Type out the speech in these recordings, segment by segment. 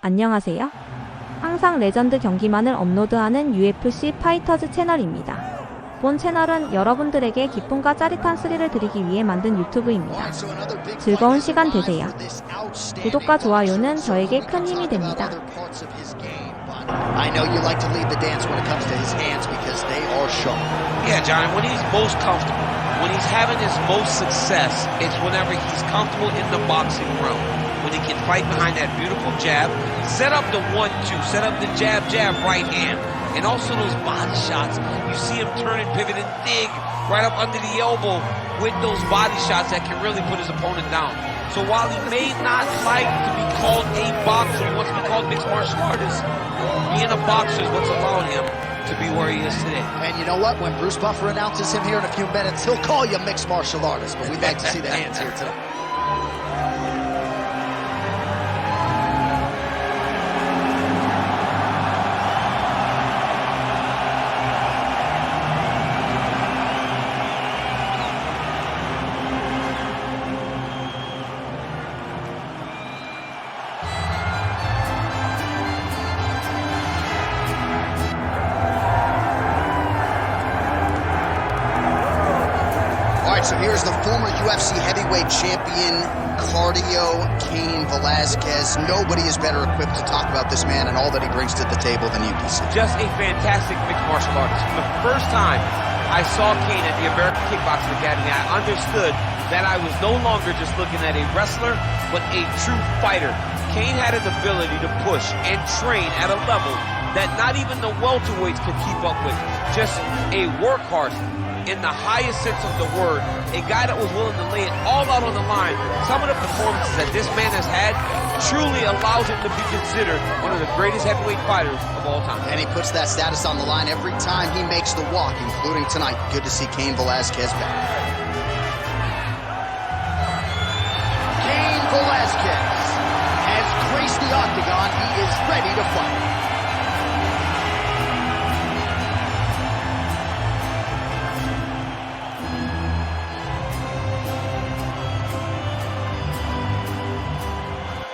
안녕하세요. 항상 레전드 경기만을 업로드하는 UFC 파이터즈 채널입니다. 본 채널은 여러분들에게 기쁨과 짜릿한 스릴을 드리기 위해 만든 유튜브입니다. 즐거운 시간 되세요. 구독과 좋아요는 저에게 큰 힘이 됩니다. I know you like to lead the dance when it comes to his hands because they are sharp. Yeah, John, when he's most comfortable, when he's having his most success, it's whenever he's comfortable in the boxing realm. When he can fight behind that beautiful jab, set up the 1-2, set up the jab, right hand, and also those body shots. You see him turn and pivot and dig right up under the elbow with those body shots that can really put his opponent down. So while he may not like to be called a boxer, he wants to be called mixed martial artist, being a boxer is what's allowed him to be where he is today. And you know what? When Bruce Buffer announces him here in a few minutes, he'll call you mixed martial artist, but we'd like to see the hands here today. So here's the former UFC heavyweight champion, cardio, Cain Velasquez. Nobody is better equipped to talk about this man and all that he brings to the table than you can see. Just a fantastic mixed martial artist. From the first time I saw Cain at the American Kickboxing Academy, I understood that I was no longer just looking at a wrestler, but a true fighter. Cain had an ability to push and train at a level that not even the welterweights could keep up with. Just a workhorse. In the highest sense of the word, a guy that was willing to lay it all out on the line. Some of the performances that this man has had truly allows him to be considered one of the greatest heavyweight fighters of all time. And he puts that status on the line every time he makes the walk, including tonight. Good to see Cain Velasquez back. Cain Velasquez has graced the octagon. He is ready to fight.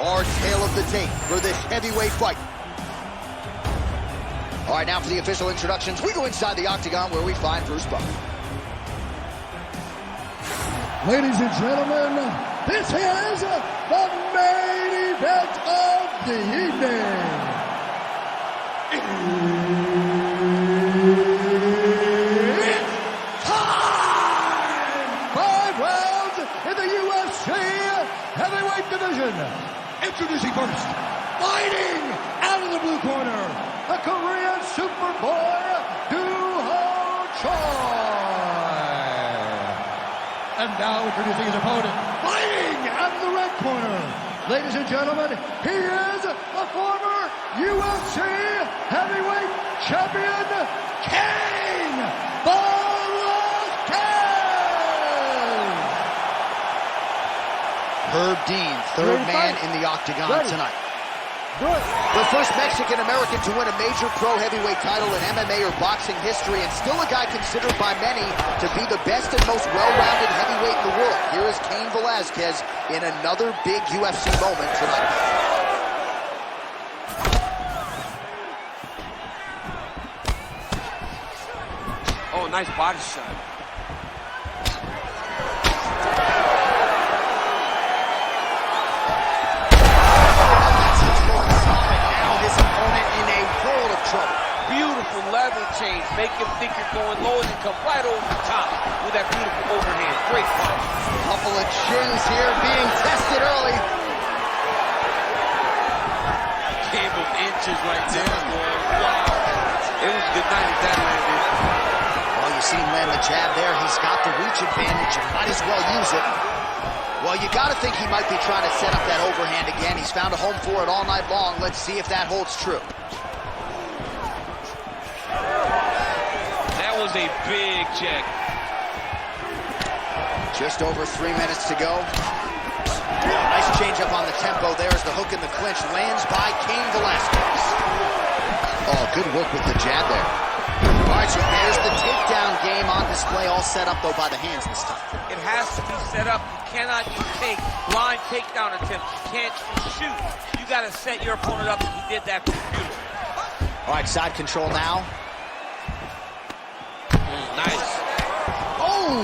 Our tale of the tape for this heavyweight fight. All right, now for the official introductions, we go inside the octagon where we find Bruce Buffer. Ladies and gentlemen, this is the main event of the evening. It's time! 5 rounds in the UFC heavyweight division. Introducing first, fighting out of the blue corner, the Korean Superboy, Doo-Ho Choi. And now introducing his opponent, fighting out of the red corner. Ladies and gentlemen, he is the former UFC heavyweight champion, Cain Velasquez. Herb Dean, third man in the octagon tonight. The first Mexican-American to win a major pro heavyweight title in MMA or boxing history, and still a guy considered by many to be the best and most well-rounded heavyweight in the world. Here is Cain Velasquez in another big UFC moment tonight. Oh, nice body shot. Beautiful leather change, make him think you're going low and then come right over the top with that beautiful overhand. Great punch. Couple of chins here being tested early. Game of inches right there, boy. Wow. It was a good night if that landed. Well, you see him land the jab there. He's got the reach advantage. You might as well use it. Well, you got to think he might be trying to set up that overhand again. He's found a home for it all night long. Let's see if that holds true. That was a big check. Just over 3 minutes to go. Nice change up on the tempo there as the hook in the clinch lands by Cain Velasquez. Oh, good work with the jab there. All right, so there's the takedown game on display, all set up, though, by the hands this time. It has to be set up. You cannot take blind takedown attempts. You can't shoot. You got to set your opponent up. He did that beautifully. All right, side control now. Nice. Oh!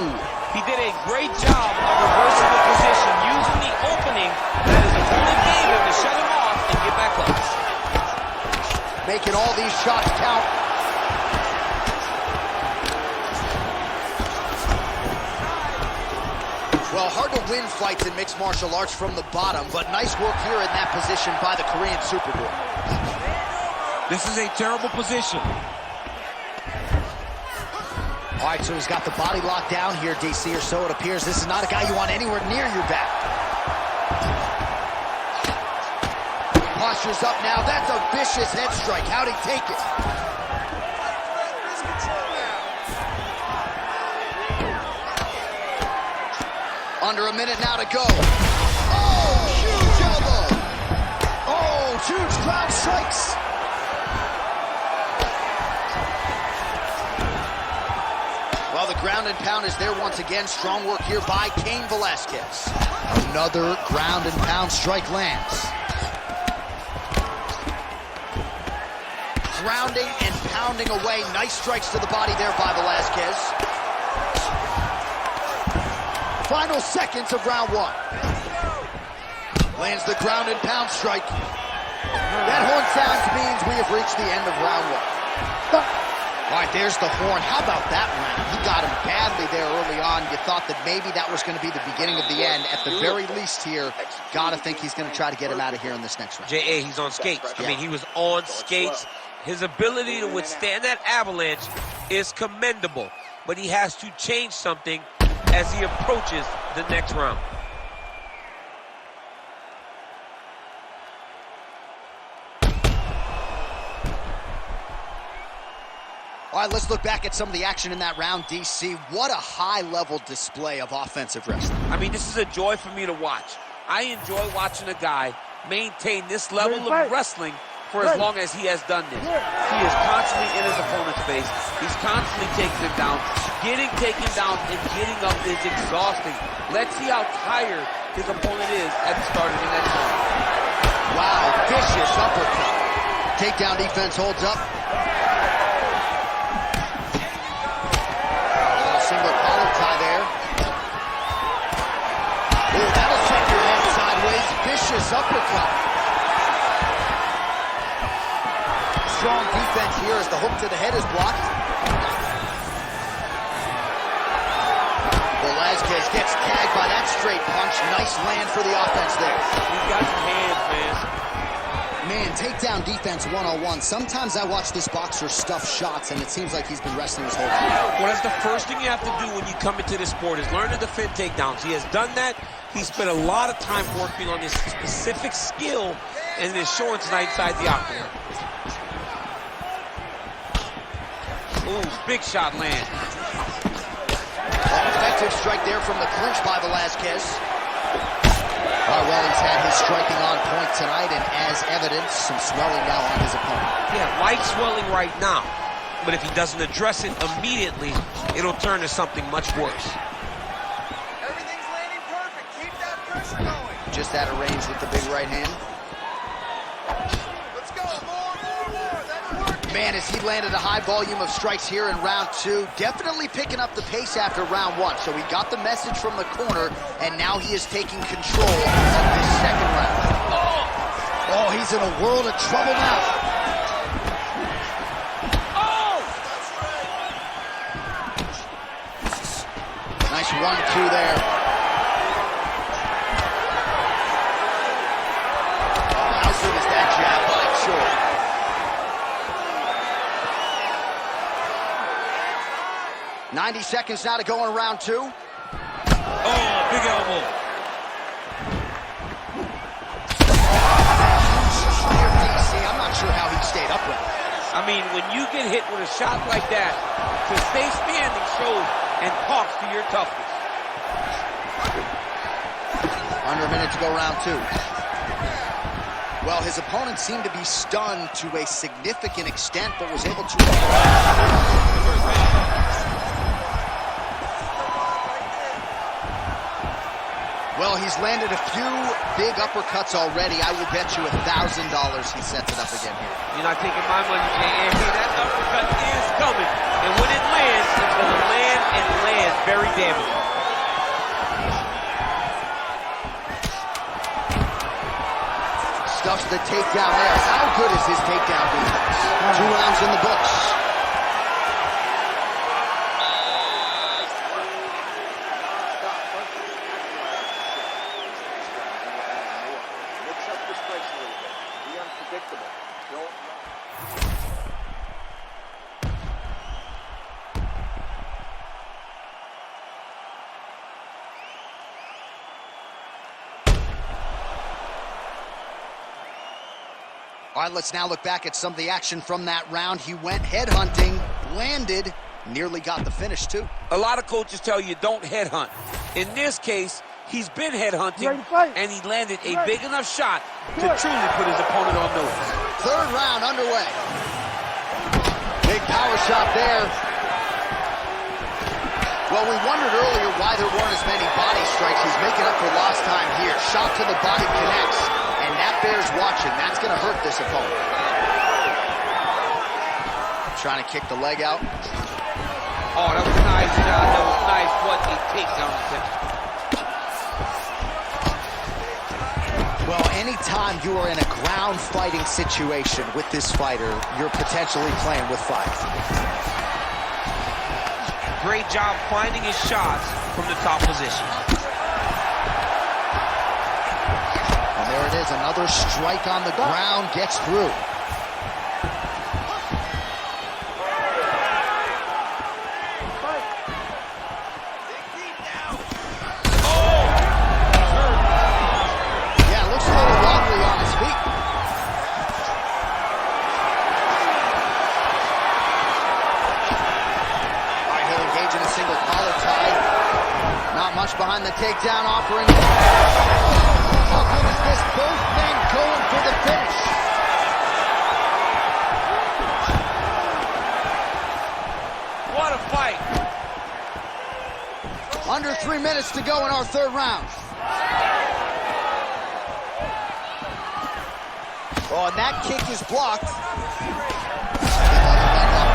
He did a great job of reversing the position, using the opening that his opponent gave him to shut him off and get back up. Making all these shots count. Well, hard to win fights in mixed martial arts from the bottom, but nice work here in that position by the Korean Superboy. This is a terrible position. All right, so he's got the body locked down here, DC, or so it appears. This is not a guy you want anywhere near your back. Posture's up now. That's a vicious head strike. How'd he take it? Under a minute now to go. Oh, huge elbow. Oh, huge ground strikes. Well, the ground and pound is there once again. Strong work here by Cain Velasquez. Another ground and pound strike lands. Grounding and pounding away. Nice strikes to the body there by Velasquez. Final seconds of round one. Lands the ground and pound strike. That horn sound means we have reached the end of round one. All right, there's the horn. How about that round? He got him badly there early on. You thought that maybe that was going to be the beginning of the end. At the very least here, got to think he's going to try to get him out of here in this next round. J.A., he's on skates. I mean, he was on skates. His ability to withstand that avalanche is commendable, but he has to change something as he approaches the next round. All right, let's look back at some of the action in that round, DC. What a high-level display of offensive wrestling. I mean, this is a joy for me to watch. I enjoy watching a guy maintain this level of wrestling for as long as he has done this. He is constantly in his opponent's face. He's constantly taking him down. Getting taken down and getting up is exhausting. Let's see how tired his opponent is at the start of the next round. Wow, vicious uppercut. Takedown defense holds up. Single collar tie there. Ooh, that'll send your head sideways. Vicious uppercut. Strong defense here as the hook to the head is blocked. Velasquez gets tagged by that straight punch. Nice land for the offense there. He's got some hands, man. Man, takedown defense 101. Sometimes I watch this boxer stuff shots, and it seems like he's been wrestling his whole life. Well, that's the first thing you have to do when you come into this sport is learn to defend takedowns. He has done that. He spent a lot of time working on this specific skill, and it is showing tonight inside the octagon. Ooh, big shot land. Effective strike there from the clinch by Velasquez. Well, he's had his striking on point tonight, and as evidence, some swelling now on his opponent. Yeah, light swelling right now, but if he doesn't address it immediately, it'll turn to something much worse. Everything's landing perfect. Keep that pressure going. Just out of range with the big right hand. Let's go. More. That's working. Man, as he landed a high volume of strikes here in round two, definitely picking up the pace after round one. So he got the message from the corner, and now he is taking control of this second round. Oh, he's in a world of trouble now. Nice 1-2 there. How good is that jab by Choi? .90 seconds now to go in round two. Oh, big elbow. I'm not sure how he stayed upright. I mean, when you get hit with a shot like that, to stay standing shows and talks to your toughness. Under a minute to go round two. Well, his opponent seemed to be stunned to a significant extent, but was able to... Well, he's landed a few big uppercuts already. I will bet you $1,000 he sets it up again here. You're not taking my money, JM. That uppercut is coming. And when it lands, it's going to land and land very damaging. Stuffs the takedown there. How good is his takedown defense? 2 rounds in the books. All right, let's now look back at some of the action from that round. He went headhunting, landed, nearly got the finish, too. A lot of coaches tell you don't headhunt. In this case, he's been headhunting, and he landed a big enough shot to truly put his opponent on notice. 3rd round underway. Big power shot there. Well, we wondered earlier why there weren't as many body strikes. He's making up for lost time here. Shot to the body connects. And that bears watching. That's going to hurt this opponent. Trying to kick the leg out. Oh, that was nice, John. That was nice. What a takedown attempt. Well, anytime you are in a ground fighting situation with this fighter, you're potentially playing with fire. Great job finding his shots from the top position. There it is, another strike on the ground, gets through. Yeah, looks a little wobbly on his feet. All right, he'll engage in a single collar tie. Not much behind the takedown offering. How good is this? Both men going for the finish. What a fight. Under 3 minutes to go in our 3rd round. Oh, and that kick is blocked. On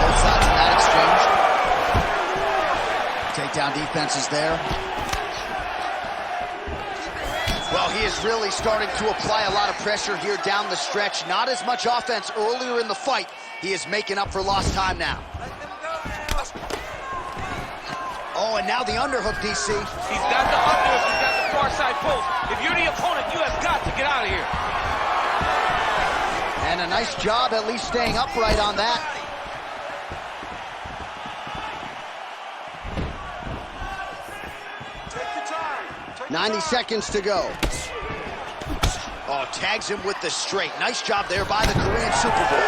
both sides of that exchange. Takedown defense is there. Well, he is really starting to apply a lot of pressure here down the stretch. Not as much offense earlier in the fight. He is making up for lost time now. Oh, and now the underhook, DC. He's got the underhook. He's got the far side post. If you're the opponent, you have got to get out of here. And a nice job at least staying upright on that. Take your time. 90 seconds to go. Oh, tags him with the straight. Nice job there by the Korean Superboy.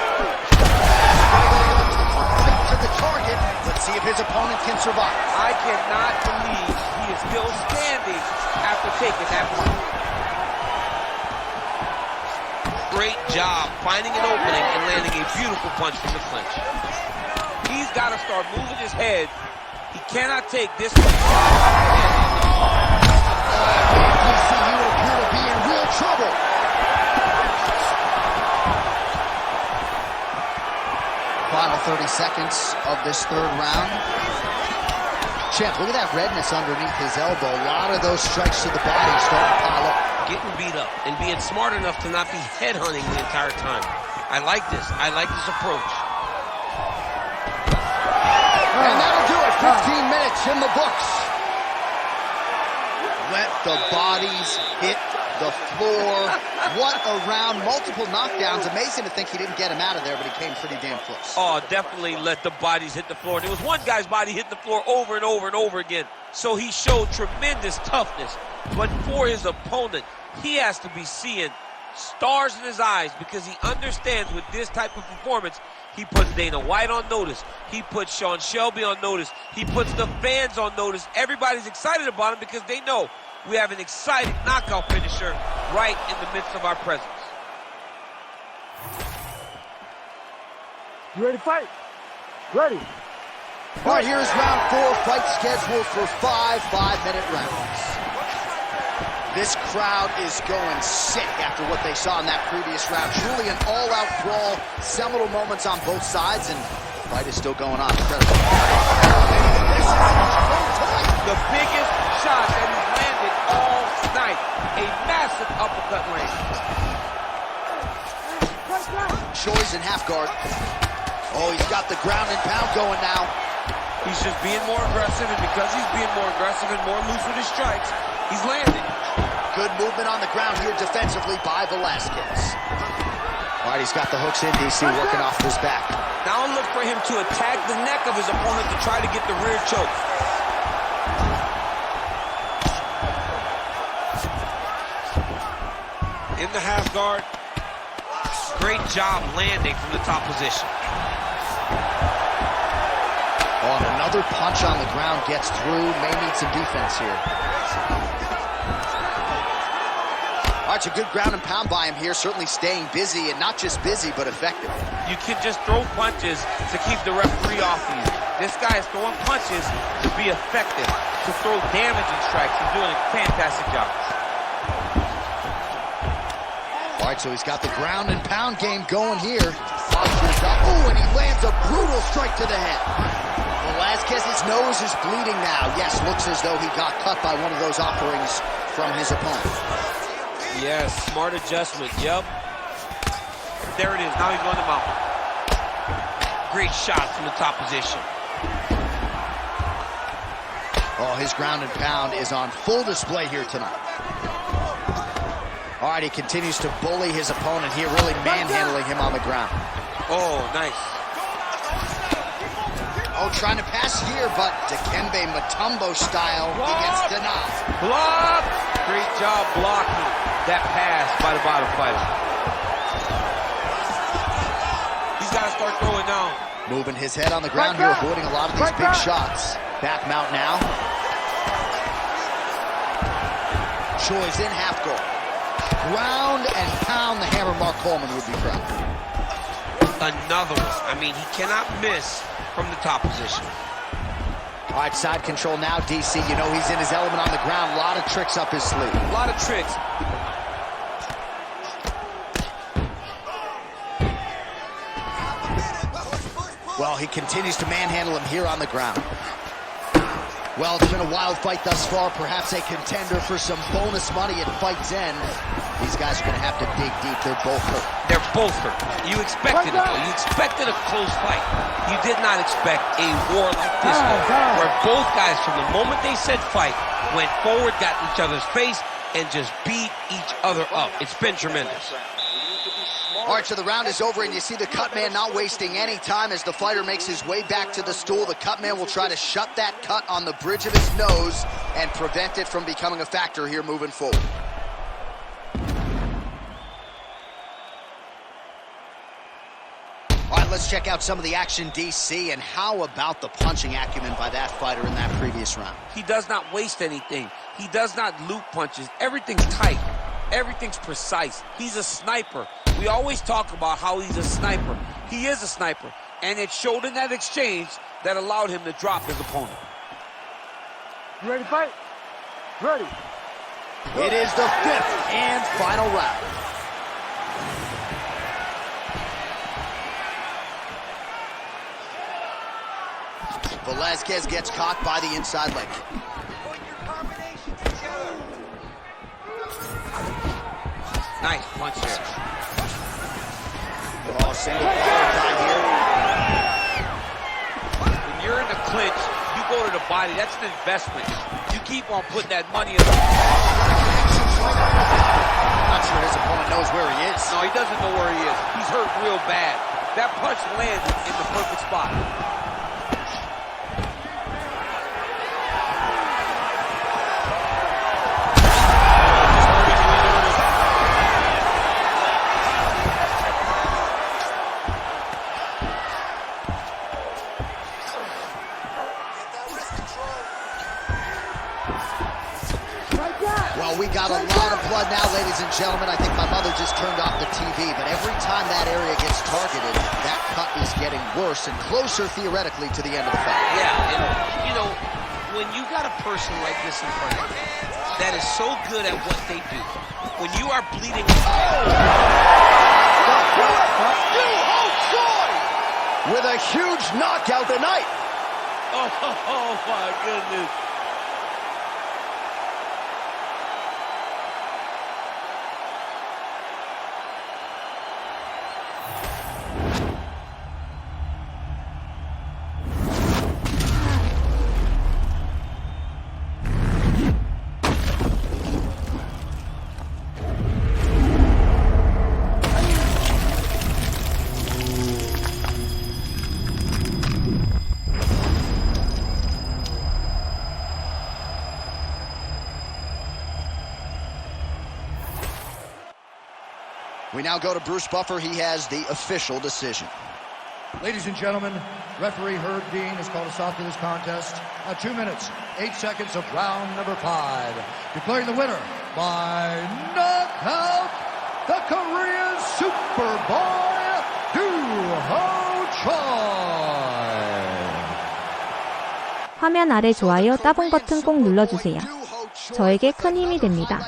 Right to the target. Let's see if his opponent can survive. I cannot believe he is still standing after taking that punch. Great job finding an opening and landing a beautiful punch from the clinch. He's got to start moving his head. He cannot take this one. DC, you appear to be in real trouble. Final 30 seconds of this 3rd round. Champ, look at that redness underneath his elbow. A lot of those strikes to the body starting to pile up. Getting beat up and being smart enough to not be headhunting the entire time. I like this. I like this approach. And that'll do it. 15 minutes in the books. Let the bodies hit the floor. What a round. Multiple knockdowns. Amazing to think he didn't get him out of there, but he came pretty damn close. Oh, definitely let the bodies hit the floor. There was one guy's body hitting the floor over and over and over again. So he showed tremendous toughness. But for his opponent, he has to be seeing stars in his eyes because he understands with this type of performance, he puts Dana White on notice. He puts Sean Shelby on notice. He puts the fans on notice. Everybody's excited about him because they know we have an exciting knockout finisher right in the midst of our presence. You ready to fight? Ready. All right, here's round 4, fight scheduled for 5 5-minute rounds. This crowd is going sick after what they saw in that previous round. Truly an all-out brawl, seminal moments on both sides, and the fight is still going on. Incredible. The biggest shot that he's landed all night. A massive uppercut landed. Choi's in half guard. Oh, he's got the ground and pound going now. He's just being more aggressive, and because he's being more aggressive and more loose with his strikes, he's landing. Good movement on the ground here defensively by Velasquez. All right, he's got the hooks in, DC, working off his back. Now look for him to attack the neck of his opponent to try to get the rear choke. In the half guard. Great job landing from the top position. Oh, and another punch on the ground gets through. May need some defense here. All right, it's a good ground and pound by him here. Certainly staying busy, and not just busy, but effective. You can just throw punches to keep the referee off you. This guy is throwing punches to be effective, to throw damaging strikes. He's doing a fantastic job. All right, so he's got the ground and pound game going here. Oh, and he lands a brutal strike to the head. Velasquez's nose is bleeding now. Yes, looks as though he got cut by one of those offerings from his opponent. Yes, smart adjustment, yep. There it is, now he's going to mount. Great shot from the top position. Oh, his ground and pound is on full display here tonight. All right, he continues to bully his opponent here, really manhandling him on the ground. Oh, nice. Oh, trying to pass here, but Dikembe Mutombo style, he gets denied. Block! Great job blocking that pass by the bottom fighter. He's got to start throwing now. Moving his head on the ground here, avoiding a lot of these big shots. Back mount now. Choi's in half guard. Ground and pound, the hammer Mark Coleman would be proud. Another one. I mean, he cannot miss from the top position. All right, side control now, DC. You know he's in his element on the ground. A lot of tricks up his sleeve. A lot of tricks. Well, he continues to manhandle him here on the ground. Well, it's been a wild fight thus far. Perhaps a contender for some bonus money at fight's end. These guys are going to have to dig deep. They're both hurt. They're both hurt. You expected it, though. You expected a close fight. You did not expect a war like this one, where both guys, from the moment they said fight, went forward, got in each other's face, and just beat each other up. It's been tremendous. All right, so the round is over, and you see the cut man not wasting any time as the fighter makes his way back to the stool. The cut man will try to shut that cut on the bridge of his nose and prevent it from becoming a factor here moving forward. All right, let's check out some of the action, DC, and how about the punching acumen by that fighter in that previous round? He does not waste anything. He does not loop punches. Everything's tight. Everything's precise. He's a sniper. We always talk about how he's a sniper. He is a sniper, and it showed in that exchange that allowed him to drop his opponent. You ready to fight? Ready. It is the 5th and final round. Velasquez gets caught by the inside leg. Nice punch there. Oh, single right here. When you're in the clinch, you go to the body. That's an investment. You keep on putting that money in the... I'm not sure his opponent knows where he is. No, he doesn't know where he is. He's hurt real bad. That punch landed in the perfect spot. Well, we got a lot of blood now, ladies and gentlemen. I think my mother just turned off the TV, but every time that area gets targeted, that cut is getting getting worse and closer theoretically to the end of the fight. Yeah, and you know, when you got a person like this in front of you that is so good at what they do, when you are bleeding, with a huge knockout tonight. oh my goodness. We now go to Bruce Buffer. He has the official decision. Ladies and gentlemen, referee Herb Dean has called a stop to this contest at 2 minutes, 8 seconds of round number 5. Declaring the winner by knockout, the Korean Superboy, Choi. 화면 아래 좋아요 따봉 버튼 꼭 눌러주세요. 저에게 큰 힘이 됩니다.